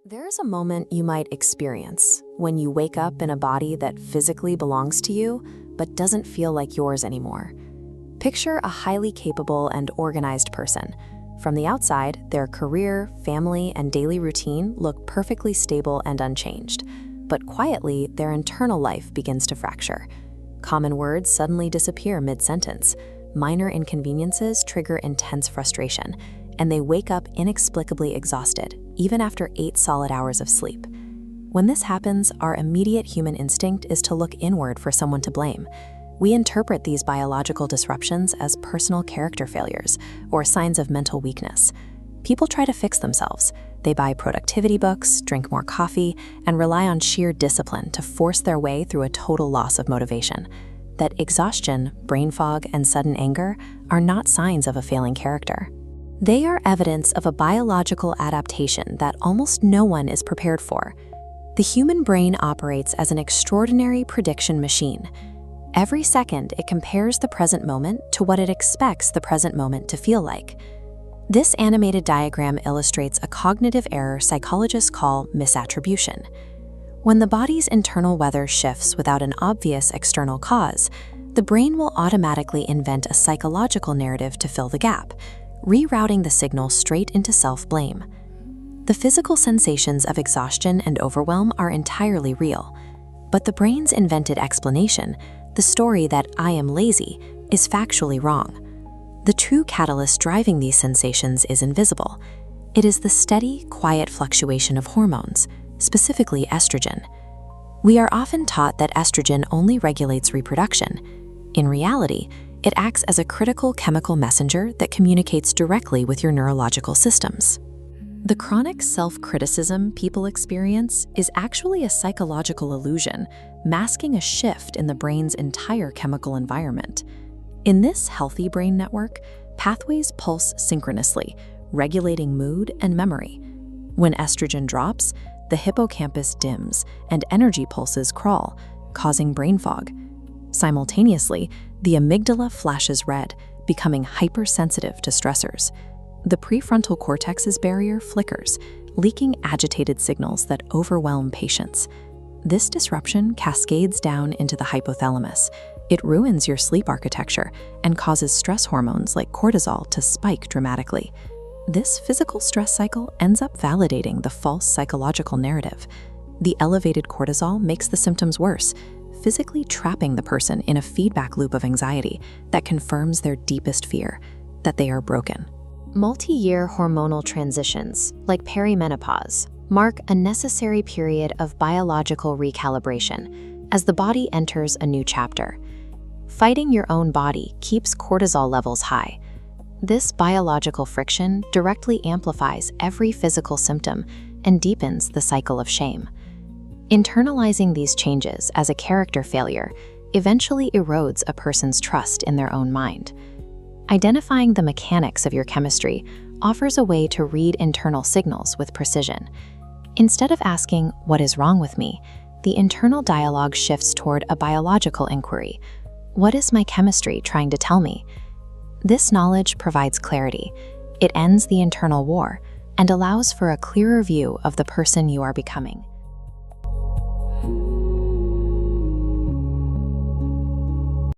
There's a moment you might experience when you wake up in a body that physically belongs to you, but doesn't feel like yours anymore. Picture a highly capable and organized person. From the outside, their career, family, and daily routine look perfectly stable and unchanged. But quietly, their internal life begins to fracture. Common words suddenly disappear mid-sentence. Minor inconveniences trigger intense frustration, and they wake up inexplicably exhausted, even after 8 solid hours of sleep. When this happens, our immediate human instinct is to look inward for someone to blame. We interpret these biological disruptions as personal character failures or signs of mental weakness. People try to fix themselves. They buy productivity books, drink more coffee, and rely on sheer discipline to force their way through a total loss of motivation. That exhaustion, brain fog, and sudden anger are not signs of a failing character. They are evidence of a biological adaptation that almost no one is prepared for. The human brain operates as an extraordinary prediction machine. Every second, it compares the present moment to what it expects the present moment to feel like. This animated diagram illustrates a cognitive error psychologists call misattribution. When the body's internal weather shifts without an obvious external cause, the brain will automatically invent a psychological narrative to fill the gap, rerouting the signal straight into self-blame. The physical sensations of exhaustion and overwhelm are entirely real, but the brain's invented explanation, the story that I am lazy, is factually wrong. The true catalyst driving these sensations is invisible. It is the steady, quiet fluctuation of hormones, specifically estrogen. We are often taught that estrogen only regulates reproduction. In reality, it acts as a critical chemical messenger that communicates directly with your neurological systems. The chronic self-criticism people experience is actually a psychological illusion, masking a shift in the brain's entire chemical environment. In this healthy brain network, pathways pulse synchronously, regulating mood and memory. When estrogen drops, the hippocampus dims and energy pulses crawl, causing brain fog. Simultaneously, the amygdala flashes red, becoming hypersensitive to stressors. The prefrontal cortex's barrier flickers, leaking agitated signals that overwhelm patients. This disruption cascades down into the hypothalamus. It ruins your sleep architecture and causes stress hormones like cortisol to spike dramatically. This physical stress cycle ends up validating the false psychological narrative. The elevated cortisol makes the symptoms worse, physically trapping the person in a feedback loop of anxiety that confirms their deepest fear, that they are broken. Multi-year hormonal transitions, like perimenopause, mark a necessary period of biological recalibration as the body enters a new chapter. Fighting your own body keeps cortisol levels high. This biological friction directly amplifies every physical symptom and deepens the cycle of shame. Internalizing these changes as a character failure eventually erodes a person's trust in their own mind. Identifying the mechanics of your chemistry offers a way to read internal signals with precision. Instead of asking, "What is wrong with me?" the internal dialogue shifts toward a biological inquiry. What is my chemistry trying to tell me? This knowledge provides clarity. It ends the internal war and allows for a clearer view of the person you are becoming.